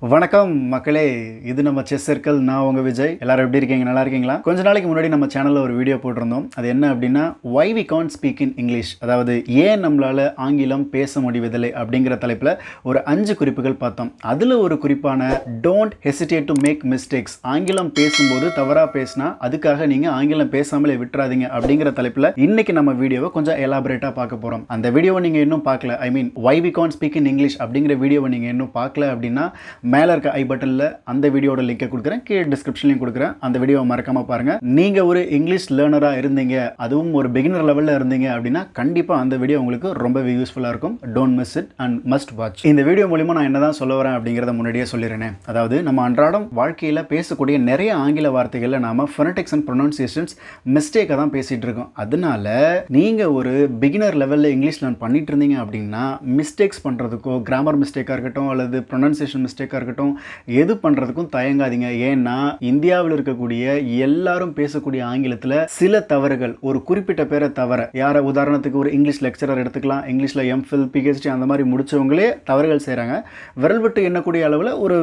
வணக்கம் மக்களே, இது நம்ம செஸ் சர்க்கிள். நான் உங்கள் விஜய். எல்லாரும் எப்படி இருக்கீங்க? நல்லா இருக்கீங்களா? கொஞ்ச நாளைக்கு முன்னாடி நம்ம சேனலில் ஒரு வீடியோ போட்டிருந்தோம். அது என்ன அப்படின்னா, why we can't speak in English, அதாவது ஏன் நம்மளால் ஆங்கிலம் பேச முடிவதில்லை அப்படிங்கிற தலைப்பில் ஒரு 5 குறிப்புகள் பார்த்தோம். அதில் ஒரு குறிப்பான don't hesitate to make mistakes, ஆங்கிலம் பேசும்போது தவறாக பேசினா அதுக்காக நீங்கள் ஆங்கிலம் பேசாமலே விட்டுறாதீங்க அப்படிங்கிற தலைப்பில் இன்னைக்கு நம்ம வீடியோவை கொஞ்சம் எலாபரேட்டாக பார்க்க போகிறோம். அந்த வீடியோவை நீங்கள் இன்னும் பார்க்கல, I mean why we can't speak in English அப்படிங்கிற வீடியோவை நீங்கள் இன்னும் பார்க்கல அப்படின்னா மேலே இருக்க ஐ பட்டனில் அந்த வீடியோட லிங்கை கொடுக்குறேன், கீழே டிஸ்கிரிப்ஷன்லையும் கொடுக்குறேன். அந்த வீடியோவை மறக்காமல் பாருங்கள். நீங்கள் ஒரு இங்கிலீஷ் லேர்னராக இருந்தீங்க, அதுவும் ஒரு பிகினர் லெவலில் இருந்தீங்க அப்படின்னா கண்டிப்பாக அந்த வீடியோ உங்களுக்கு ரொம்பவே யூஸ்ஃபுல்லாக இருக்கும். Don't miss it and must watch. இந்த வீடியோ மூலிமா நான் என்ன தான் சொல்ல வரேன் அப்படிங்கிறத முன்னாடியே சொல்லிடுறேன். அதாவது நம்ம அன்றாடம் வாழ்க்கையில் பேசக்கூடிய நிறைய ஆங்கில வார்த்தைகளில் நாம் ஃபோனடிக்ஸ் அண்ட் ப்ரொனன்சியேஷன்ஸ் மிஸ்டேக்காக தான் பேசிகிட்டு இருக்கோம். அதனால நீங்கள் ஒரு பிகினர் லெவலில் இங்கிலீஷ் லேர்ன் பண்ணிட்டு இருந்தீங்க அப்படின்னா மிஸ்டேக்ஸ் பண்ணுறதுக்கோ, கிராமர் மிஸ்டேக்காக இருக்கட்டும் அல்லது ப்ரொனன்சியேஷன் மிஸ்டேக்காக இருக்கட்டும், எது பண்றதுக்கும் தயங்காதீங்க. ஏன்னா இந்தியாவில் இருக்கக்கூடிய எல்லாரும் பேசக்கூடிய ஆங்கிலத்தில் சில தவறுகள், ஒரு குறிப்பிட்ட பேரை தவிர, யாரை உதாரணத்துக்கு ஒரு இங்கிலீஷ் லெக்சரர் எடுத்துக்கலாம், இங்கிலீஷில் எம்ஃபில் பிஹெச்டி அந்த மாதிரி முடிச்சவங்களே தவறுகள் செய்கிறாங்க. விரல் விட்டு எண்ணக்கூடிய அளவில் ஒரு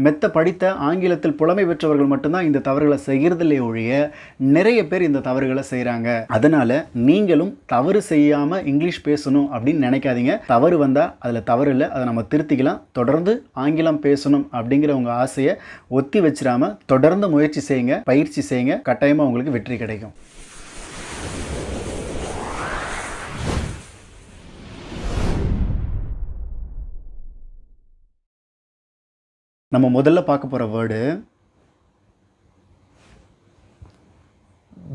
மெத்த படித்த ஆங்கிலத்தில் புலமை பெற்றவர்கள் மட்டும்தான் இந்த தவறுகளை செய்கிறதில்லே ஒழிய நிறைய பேர் இந்த தவறுகளை செய்கிறாங்க. அதனால் நீங்களும் தவறு செய்யாமல் இங்கிலீஷ் பேசணும் அப்படின்னு நினைக்காதீங்க. தவறு வந்தால் அதில் தவறு இல்லை, அதை நம்ம திருத்திக்கலாம். தொடர்ந்து ஆங்கிலம் பேசணும் அப்படிங்கிற உங்கள் ஆசையை ஒத்தி வச்சிடாமல் தொடர்ந்து முயற்சி செய்யுங்க, பயிற்சி செய்யுங்க. கட்டாயமாக உங்களுக்கு வெற்றி கிடைக்கும். நம்ம முதல்ல பார்க்க போகிற வேர்டு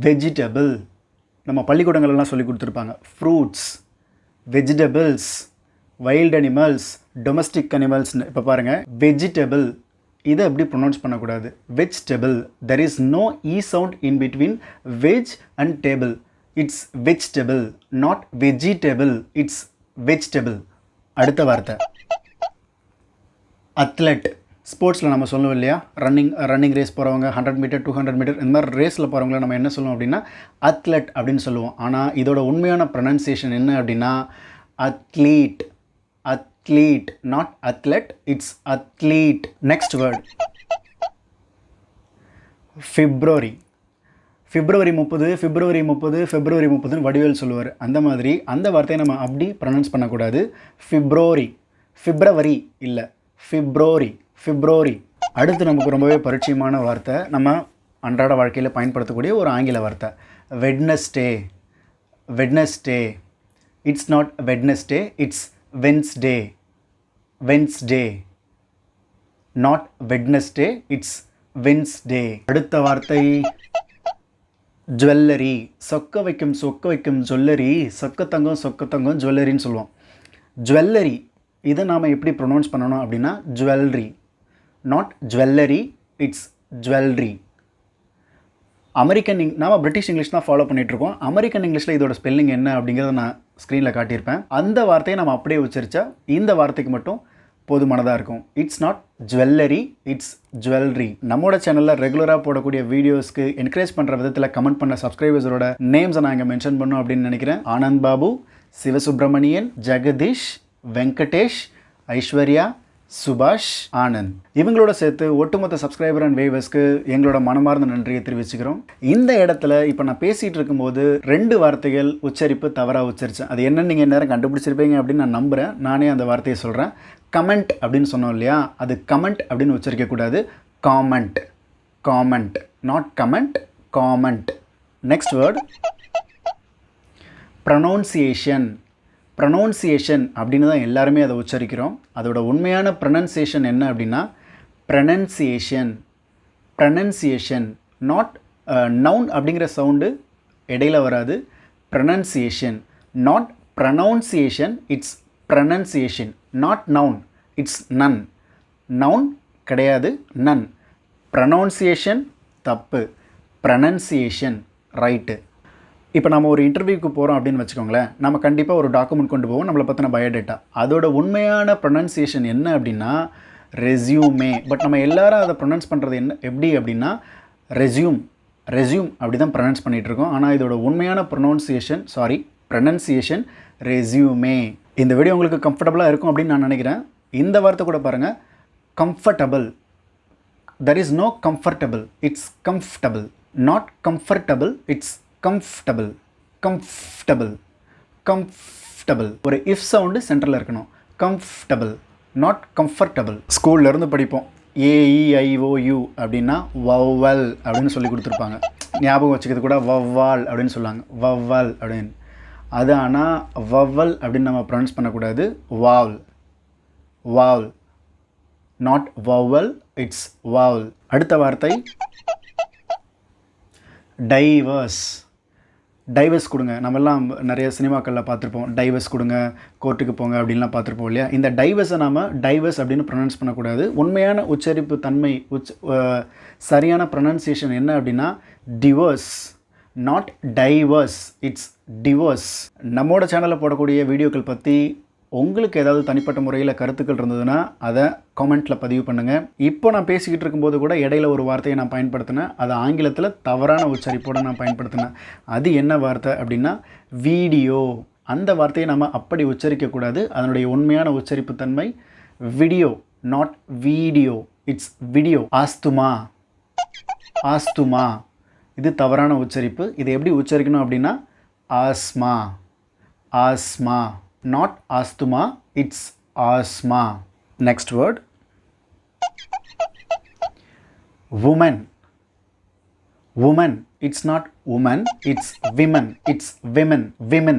வெஜிடபிள். நம்ம பள்ளிக்கூடங்களெல்லாம் சொல்லி கொடுத்துருப்பாங்க. Fruits, vegetables, wild animals, domestic அனிமல்ஸ்னு. இப்போ பாருங்கள், வெஜிடபிள் இதை எப்படி ப்ரொனவுன்ஸ் பண்ணக்கூடாது? Vegetable. There is no e sound in between veg and table. It's vegetable, not vegetable. It's vegetable. அடுத்த வார்த்தை அத்லெட். ஸ்போர்ட்ஸில் நம்ம சொல்லுவோம் இல்லையா, ரன்னிங் ரேஸ் போகிறவங்க, 100 மீட்டர் 200 மீட்டர் இந்த மாதிரி ரேஸில் போகிறவங்கள நம்ம என்ன சொல்லுவோம் அப்படின்னா அத்லெட் அப்படின்னு சொல்லுவோம். ஆனால் இதோட உண்மையான ப்ரொனன்சியேஷன் என்ன அப்படின்னா athlete. Athlete, not athlete. It's athlete. Next word February. February 30, February 30, February 30ன்னு வடிவேல் சொல்லுவார். அந்த மாதிரி அந்த வார்த்தையை நம்ம அப்படி ப்ரொனவுன்ஸ் பண்ணக்கூடாது. பிப்ரவரி, பிப்ரவரி இல்லை, பிப்ரவரி, பிப்ரவரி. அடுத்து நமக்கு ரொம்பவே பரிச்சயமான வார்த்தை, நம்ம அன்றாட வாழ்க்கையில் பயன்படுத்தக்கூடிய ஒரு ஆங்கில வார்த்தை Wednesday. Wednesday. It's not Wednesday, it's Wednesday. Wednesday, not Wednesday, it's Wednesday. அடுத்த வார்த்தை ஜுவல்லரி. சொக்க வைக்கும் ஜுவல்லரி. சொக்கத்தங்கம் ஜுவல்லரின்னு சொல்லுவோம். ஜுவல்லரி இதை நாம் எப்படி ப்ரொனவுன்ஸ் பண்ணணும் அப்படின்னா jewellery, not jewellery. It's jewellery. நாம் பிரிட்டிஷ் இங்கிலீஷ் தான் ஃபாலோ பண்ணிகிட்ருக்கோம். அமெரிக்கன் இங்கிலீஷில் இதோட ஸ்பெல்லிங் என்ன அப்படிங்கிறத நான் ஸ்க்ரீனில் காட்டியிருப்பேன். அந்த வார்த்தையை நம்ம அப்படியே உச்சரித்தா இந்த வார்த்தைக்கு மட்டும் போதுமானதாக இருக்கும். It's not jewellery, it's jewellery. நம்மளோட சேனலில் ரெகுலராக போடக்கூடிய வீடியோஸ்க்கு என்கரேஜ் பண்ணுற விதத்தில் கமெண்ட் பண்ண சப்ஸ்கிரைபர்ஸோட நேம்ஸை நான் இங்கே மென்ஷன் பண்ணணும் அப்படின்னு நினைக்கிறேன். ஆனந்த் பாபு, சிவசுப்ரமணியன், ஜெகதீஷ், வெங்கடேஷ், ஐஸ்வர்யா, சுபாஷ், ஆனந்த். இவங்களோட சேர்த்து ஒட்டுமொத்த சப்ஸ்கிரைபர் அண்ட் வேவர்ஸ்க்கு எங்களோட மனமார்ந்த நன்றியை தெரிவிச்சுக்கிறோம். இந்த இடத்துல இப்போ நான் பேசிகிட்டு இருக்கும்போது 2 வார்த்தைகள் உச்சரிப்பு தவறாக உச்சரித்தேன். அது என்னன்னு நீங்கள் நேரம் கண்டுபிடிச்சிருப்பீங்க அப்படின்னு நான் நம்புகிறேன். நானே அந்த வார்த்தையை சொல்கிறேன். கமெண்ட் அப்படின்னு சொன்னோம் இல்லையா, அது கமெண்ட் அப்படின்னு உச்சரிக்கக்கூடாது. Comment. Comment, not comment, comment. Next word pronunciation. Pronunciation அப்படின்னு தான் எல்லாருமே அதை உச்சரிக்கிறோம். அதோட உண்மையான ப்ரொனன்சியேஷன் என்ன அப்படின்னா ப்ரொனன்சியேஷன். ப்ரொனன்சியேஷன், நாட் நவுன் அப்படிங்கிற சவுண்டு இடையில வராது. Pronunciation, not pronounciation. It's pronunciation, not noun. It's nun. Noun கிடையாது, நன். ப்ரொனவுன்சியேஷன் தப்பு, ப்ரொனன்சியேஷன் ரைட்டு. இப்போ நம்ம ஒரு இன்டர்வியூக்கு போகிறோம் அப்படின்னு வச்சுக்கோங்களேன், நம்ம கண்டிப்பாக ஒரு டாக்குமெண்ட் கொண்டு போவோம், நம்மளை பற்றின பயோடேட்டா. அதோட உண்மையான ப்ரொனன்சியேஷன் என்ன அப்படின்னா ரெஸ்யூமே. பட் நம்ம எல்லாரும் அதை ப்ரொனவுன்ஸ் பண்ணுறது எப்படி அப்படின்னா ரெஸ்யூம். ரெஸ்யூம் அப்படி தான் ப்ரொனவுன்ஸ் பண்ணிகிட்ருக்கோம். ஆனால் இதோட உண்மையான ப்ரொனன்சியேஷன் ரெஸ்யூமே. இந்த வீடியோ உங்களுக்கு கம்ஃபர்டபுளாக இருக்கும் அப்படின்னு நான் நினைக்கிறேன். இந்த வார்த்தை கூட பாருங்கள், comfortable. There is no comfortable. It's comfortable. Not comfortable. It's comfortable. Comfortable. Comfortable. ஒரு if sound சென்டரில் இருக்கணும். Comfortable. Not comfortable. ஸ்கூல்ல இருந்து படிப்போம். AEIOU அப்படின்னா vowel அப்படின்னு சொல்லி கொடுத்துருப்பாங்க. ஞாபகம் வச்சுக்கிறது கூட vowel அப்படின்னு சொல்லுவாங்க. vowel அப்படின்னு. அது ஆனால் vowel அப்படின்னு நம்ம ப்ரொனவுன்ஸ் பண்ணக்கூடாது. vowel. vowel. Not vowel, it's vowel. அடுத்த வார்த்தை டைவர்ஸ். டைவர்ஸ் கொடுங்க. நம்மெல்லாம் நிறைய சினிமாக்களில் பார்த்துருப்போம். டைவர்ஸ் கொடுங்க, கோர்ட்டுக்கு போங்க அப்படின்லாம் பார்த்துருப்போம் இல்லையா? இந்த டைவர்ஸை நாம் டைவர்ஸ் அப்படின்னு ப்ரொனவுன்ஸ் பண்ணக்கூடாது. உண்மையான உச்சரிப்பு தன்மை சரியான ப்ரொனன்சியேஷன் என்ன அப்படின்னா divorce. Not divorce, it's divorce. நம்மளோட சேனலில் போடக்கூடிய வீடியோக்கள் பற்றி உங்களுக்கு ஏதாவது தனிப்பட்ட முறையில் கருத்துக்கள் இருந்ததுன்னா அதை காமெண்ட்டில் பதிவு பண்ணுங்கள். இப்போ நான் பேசிக்கிட்டு இருக்கும்போது கூட இடையில ஒரு வார்த்தையை நான் பயன்படுத்தினேன். அது ஆங்கிலத்தில் தவறான உச்சரிப்போடு நான் பயன்படுத்தினேன். அது என்ன வார்த்தை அப்படின்னா வீடியோ. அந்த வார்த்தையை நம்ம அப்படி உச்சரிக்கக்கூடாது. அதனுடைய உண்மையான உச்சரிப்பு தன்மை video, not video, it's video. Asthma. Asthma இது தவறான உச்சரிப்பு. இதை எப்படி உச்சரிக்கணும் அப்படின்னா asthma. Asthma. Not asthma, it's asthma. Next word. Woman. Woman. It's not woman, it's women. It's women. Women.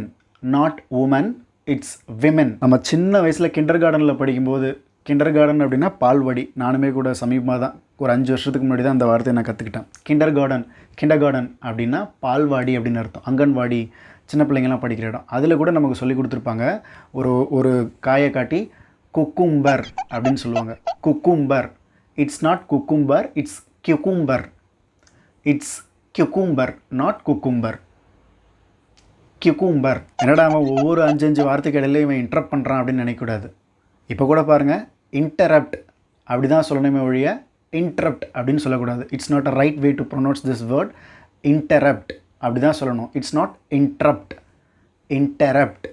Not woman, it's women. நம்ம சின்ன வயசில் கிண்டர் கார்டனில் படிக்கும்போது, கிண்டர் கார்டன் அப்படின்னா பால்வாடி. நானுமே கூட சமீபமாக தான் ஒரு 5 வருஷத்துக்கு முன்னாடி தான் அந்த வார்த்தையை நான் கற்றுக்கிட்டேன். கிண்டர் கார்டன் அப்படின்னா பால்வாடி அப்படின்னு அர்த்தம். அங்கன்வாடி, சின்ன பிள்ளைங்கள்லாம் படிக்கிற இடம். அதில் கூட நமக்கு சொல்லி கொடுத்துருப்பாங்க. ஒரு காயை காட்டி குக்கும்பர் அப்படின்னு சொல்லுவாங்க. Cucumber. It's not cucumber, it's cucumber. It's cucumber, not cucumber. Cucumber. என்னடா அவன் ஒவ்வொரு 5 வார்த்தைக்கு இடையில இவன் இன்டரப்ட் பண்ணுறான் அப்படின்னு நினைக்கக்கூடாது. இப்போ கூட பாருங்கள், இன்டரப்ட் அப்படி தான் சொல்லணுமே ஒழிய இன்டரப்ட் அப்படின்னு சொல்லக்கூடாது. It's not a right way to pronounce this word. Interrupt அப்படி தான் சொல்லணும். It's not interrupt. Interrupt.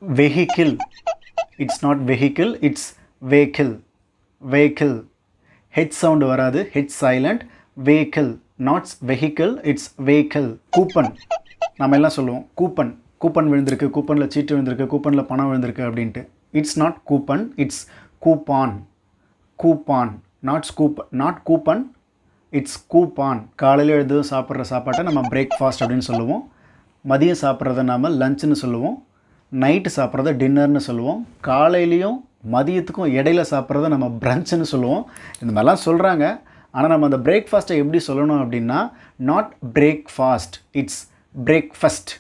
Vehicle. It's not vehicle, it's vehicle. Vehicle. H sound வராது. H silent. Vehicle. Not vehicle, it's vehicle. Coupon. நம்ம எல்லாம் சொல்லுவோம் coupon. Coupon விழுந்திருக்கு, கூப்பனில் சீட்டு விழுந்திருக்கு, கூப்பனில் பணம் விழுந்திருக்கு அப்படின்ட்டு. It's not coupon, it's coupon. Coupon. Not coupon, it's coupon. காலையில் எழுது சாப்பிட்ற சாப்பாட்டை நம்ம பிரேக்ஃபாஸ்ட் அப்படின்னு சொல்லுவோம். மதியம் சாப்பிட்றத நாம் லஞ்சுன்னு சொல்லுவோம். நைட்டு சாப்பிட்றத டின்னர்னு சொல்லுவோம். காலையிலையும் மதியத்துக்கும் இடையில சாப்பிட்றத நம்ம பிரஞ்சுன்னு சொல்லுவோம். இந்த மாதிரிலாம் சொல்கிறாங்க. ஆனால் நம்ம அந்த பிரேக்ஃபாஸ்ட்டை எப்படி சொல்லணும் அப்படின்னா not breakfast, it's breakfast.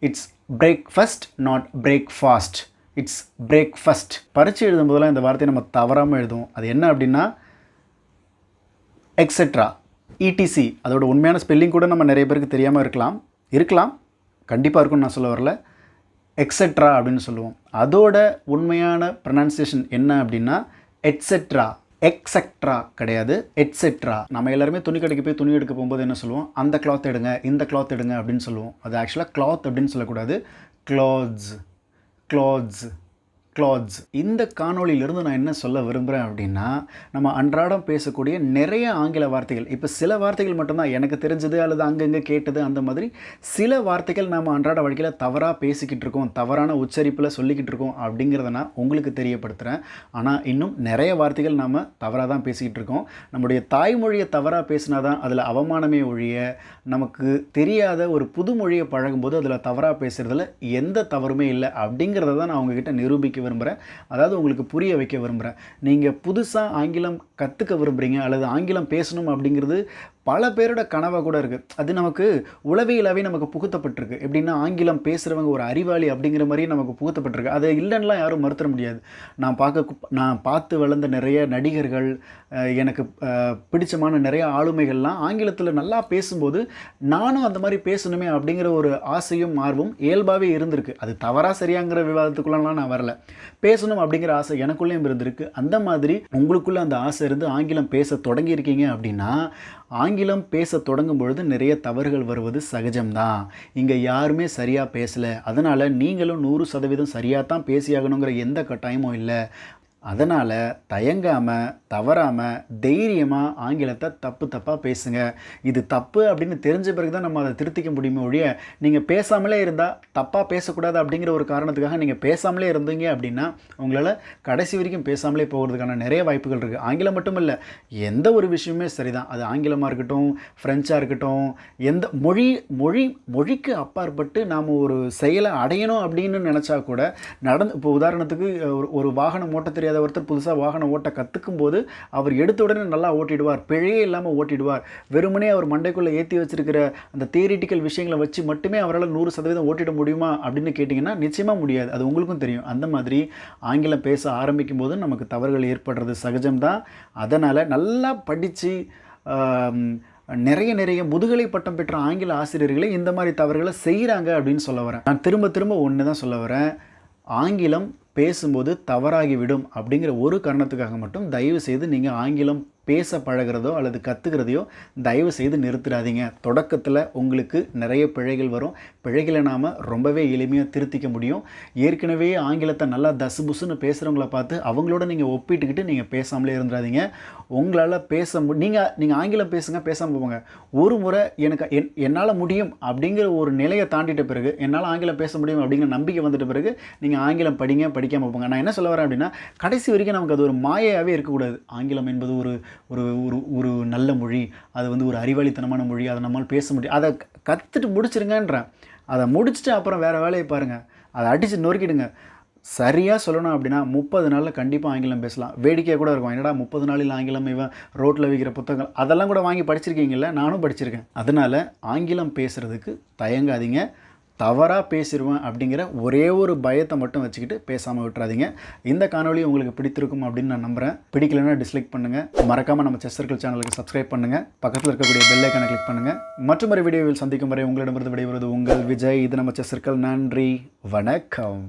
It's breakfast, not breakfast. It's breakfast. பரீட்சை எழுதும்போதெல்லாம் இந்த வார்த்தையை நம்ம தவறாமல் எழுதுவோம். அது என்ன அப்படின்னா எக்ஸெட்ரா. இடிசி. அதோட உண்மையான ஸ்பெல்லிங் கூட நம்ம நிறைய பேருக்கு தெரியாமல் இருக்கலாம். கண்டிப்பாக இருக்கும்னு நான் சொல்ல வரல. எக்ஸெட்ரா அப்படின்னு சொல்லுவோம். அதோட உண்மையான ப்ரொனன்சியேஷன் என்ன அப்படின்னா எட்ஸெட்ரா. எக்ஸெட்ரா கிடையாது, எட்ஸெட்ரா. நம்ம எல்லாருமே துணி கடைக்கு போய் துணி எடுக்க போகும்போது என்ன சொல்லுவோம்? அந்த கிளாத் எடுங்க, இந்த கிளாத் எடுங்க அப்படின்னு சொல்லுவோம். அது ஆக்சுவலாக கிளாத் அப்படின்னு சொல்லக்கூடாது. க்ளாத்ஸ். க்ளாத்ஸ். க்ளாத்ஸ். இந்த காணொளியிலிருந்து நான் என்ன சொல்ல விரும்புகிறேன் அப்படின்னா நம்ம அன்றாடம் பேசக்கூடிய நிறைய ஆங்கில வார்த்தைகள், இப்போ சில வார்த்தைகள் மட்டும்தான் எனக்கு தெரிஞ்சது அல்லது அங்கங்கே கேட்டது, அந்த மாதிரி சில வார்த்தைகள் நம்ம அன்றாட வாழ்க்கையில் தவறாக பேசிக்கிட்டு இருக்கோம், தவறான உச்சரிப்பில் சொல்லிக்கிட்டு இருக்கோம் அப்படிங்கிறத நான் உங்களுக்கு தெரியப்படுத்துகிறேன். ஆனால் இன்னும் நிறைய வார்த்தைகள் நாம் தவறாக தான் பேசிக்கிட்டு இருக்கோம். நம்முடைய தாய்மொழியை தவறாக பேசினா தான் அதில் அவமானமே ஒழிய நமக்கு தெரியாத ஒரு புது மொழியை பழகும்போது அதில் தவறாக பேசுகிறதுல எந்த தவறுமே இல்லை அப்படிங்கிறத தான் நான் உங்ககிட்ட நிரூபிக்க விரும்புகிறேன். அதாவது உங்களுக்கு புரிய வைக்க விரும்புகிறேன். நீங்கள் புதுசாக ஆங்கிலம் கற்றுக்க விரும்புகிறீங்க அல்லது ஆங்கிலம் பேசணும் அப்படிங்கிறது பல பேரோட கனவாக கூட இருக்குது. அது நமக்கு உளவியலாகவே நமக்கு புகுத்தப்பட்டிருக்கு. எப்படின்னா ஆங்கிலம் பேசுகிறவங்க ஒரு அறிவாளி அப்படிங்கிற மாதிரியே நமக்கு புகுத்தப்பட்டிருக்கு. அது இல்லைன்னெலாம் யாரும் மறுத்துட முடியாது. நான் பார்த்து வளர்ந்த நிறைய நடிகர்கள், எனக்கு பிடிச்சமான நிறைய ஆளுமைகள்லாம் ஆங்கிலத்தில் நல்லா பேசும்போது நானும் அந்த மாதிரி பேசணுமே அப்படிங்கிற ஒரு ஆசையும் ஆர்வம் இயல்பாகவே இருந்திருக்கு. அது தவறாக சரியாங்கிற விவாதத்துக்குள்ளலாம் நான் வரல. பேசணும் அப்படிங்கிற ஆசை எனக்குள்ளேயும் இருந்திருக்கு. அந்த மாதிரி உங்களுக்குள்ளே அந்த ஆசை இருந்து ஆங்கிலம் பேச தொடங்கியிருக்கீங்க அப்படின்னா ஆங்கிலம் பேச தொடங்கும் பொழுது நிறைய தவறுகள் வருவது சகஜம்தான். இங்கே யாருமே சரியாக பேசலை, அதனால் நீங்களும் 100% சரியாக தான் பேசியாகணுங்கிற எந்த கட்டாயமும் இல்லை. அதனால் தயங்காமல் தவறாமல் தைரியமாக ஆங்கிலத்தை தப்பாக பேசுங்க. இது தப்பு அப்படின்னு தெரிஞ்ச பிறகு தான் நம்ம அதை திருத்திக்க முடியுமே ஒழிய, நீங்கள் பேசாமலே இருந்தால் தப்பாக பேசக்கூடாது அப்படிங்கிற ஒரு காரணத்துக்காக நீங்கள் பேசாமலே இருந்தீங்க அப்படின்னா உங்களால் கடைசி வரைக்கும் பேசாமலே போகிறதுக்கான நிறைய வாய்ப்புகள் இருக்குது. ஆங்கிலம் மட்டும் இல்லை, எந்த ஒரு விஷயமே சரிதான். அது ஆங்கிலமாக இருக்கட்டும், ஃப்ரெஞ்சாக இருக்கட்டும், எந்த மொழிக்கு அப்பாற்பட்டு நாம் ஒரு செயலை அடையணும் அப்படின்னு நினச்சா கூட இப்போ உதாரணத்துக்கு ஒரு வாகனம் ஓட்ட தெரியாத ஒருத்தர் புதுசாக வாகனம் ஓட்ட கற்றுக்கும் போது அவர் எடுத்த உடனே நல்லா ஓட்டிடுவார், பிழையே இல்லாமல் ஓட்டிடுவார். வெறுமனே அவர் மண்டைக்குள்ளே ஏற்றி வச்சிருக்கிற அந்த தியரிட்டிக்கல் விஷயங்களை வச்சு மட்டுமே அவரால் 100% ஓட்டிட முடியுமா அப்படின்னு கேட்டிங்கன்னா நிச்சயமாக முடியாது. அது உங்களுக்கும் தெரியும். அந்த மாதிரி ஆங்கிலம் பேச ஆரம்பிக்கும் போது நமக்கு தவறுகள் ஏற்படுறது சகஜம்தான். அதனால் நல்லா படித்து நிறைய முதுகலை பட்டம் பெற்ற ஆங்கில ஆசிரியர்களே இந்த மாதிரி தவறுகளை செய்கிறாங்க அப்படின்னு சொல்ல வரேன். நான் திரும்ப ஒன்று தான் சொல்ல வரேன். ஆங்கிலம் பேசும்போது தவறாகிவிடும் அப்படிங்கிற ஒரு காரணத்துக்காக மட்டும் தயவு செய்து நீங்கள் ஆங்கிலம் பேச பழகிறதோ அல்லது கற்றுக்கிறதையோ தயவு செய்து நிறுத்திடாதீங்க. தொடக்கத்தில் உங்களுக்கு நிறைய பிழைகள் வரும். பிழைகளை நாம் ரொம்பவே எளிமையாக திருத்திக்க முடியும். ஏற்கனவே ஆங்கிலத்தை நல்லா தசுபுசுன்னு பேசுகிறவங்கள பார்த்து அவங்களோட நீங்கள் ஒப்பிட்டுக்கிட்டு நீங்கள் பேசாமலே இருந்துடாதீங்க. உங்களால் நீங்கள் ஆங்கிலம் பேசுங்க, பேசாமல் போங்க. ஒரு முறை என்னால் முடியும் அப்படிங்கிற ஒரு நிலையை தாண்டிட்ட பிறகு, என்னால் ஆங்கிலம் பேச முடியும் அப்படிங்கிற நம்பிக்கை வந்துட்ட பிறகு நீங்கள் ஆங்கிலம் படிக்காமல் போங்க. நான் என்ன சொல்ல வரேன் அப்படின்னா, கடைசி வரைக்கும் நமக்கு அது ஒரு மாயாவே இருக்கக்கூடாது. ஆங்கிலம் என்பது ஒரு நல்ல மொழி, அது ஒரு அறிவாளித்தனமான மொழி, அதை நம்மளால் பேச முடியும். அதை கற்றுட்டு முடிச்சிருங்கன்றேன். அதை முடிச்சுட்டு அப்புறம் வேறு வேலையை பாருங்கள். அதை அடித்து நொறுக்கிடுங்க. சரியாக சொல்லணும் அப்படின்னா 30 நாளில் கண்டிப்பாக ஆங்கிலம் பேசலாம். வேடிக்கையாக கூட இருக்கும். என்னடா 30 நாளில் ஆங்கிலம், இவன் ரோட்டில் விற்கிற புத்தகங்கள் அதெல்லாம் கூட வாங்கி படிச்சிருக்கீங்கல்ல? நானும் படிச்சிருக்கேன். அதனால் ஆங்கிலம் பேசுகிறதுக்கு தயங்காதீங்க. தவறாக பேசிடுவேன் அப்படிங்கிற ஒரே ஒரு பயத்தை மட்டும் வச்சுக்கிட்டு பேசாமல் விட்டுறாதீங்க. இந்த காணொலி உங்களுக்கு பிடித்திருக்கும் அப்படின்னு நான் நம்புகிறேன். பிடிக்கலைன்னா டிஸ்லைக் பண்ணுங்கள். மறக்காமல் நம்ம செஸ் சர்க்கிள் சேனலுக்கு சப்ஸ்கிரைப் பண்ணுங்கள். பக்கத்தில் இருக்கக்கூடிய பெல் ஐக்கானை கிளிக் பண்ணுங்கள். மற்றொரு வீடியோவில் சந்திக்கும் வரை உங்களிடமிருந்து விடைபெறுவது உங்கள் விஜய். இது நம்ம செஸ் சர்க்கிள். நன்றி, வணக்கம்.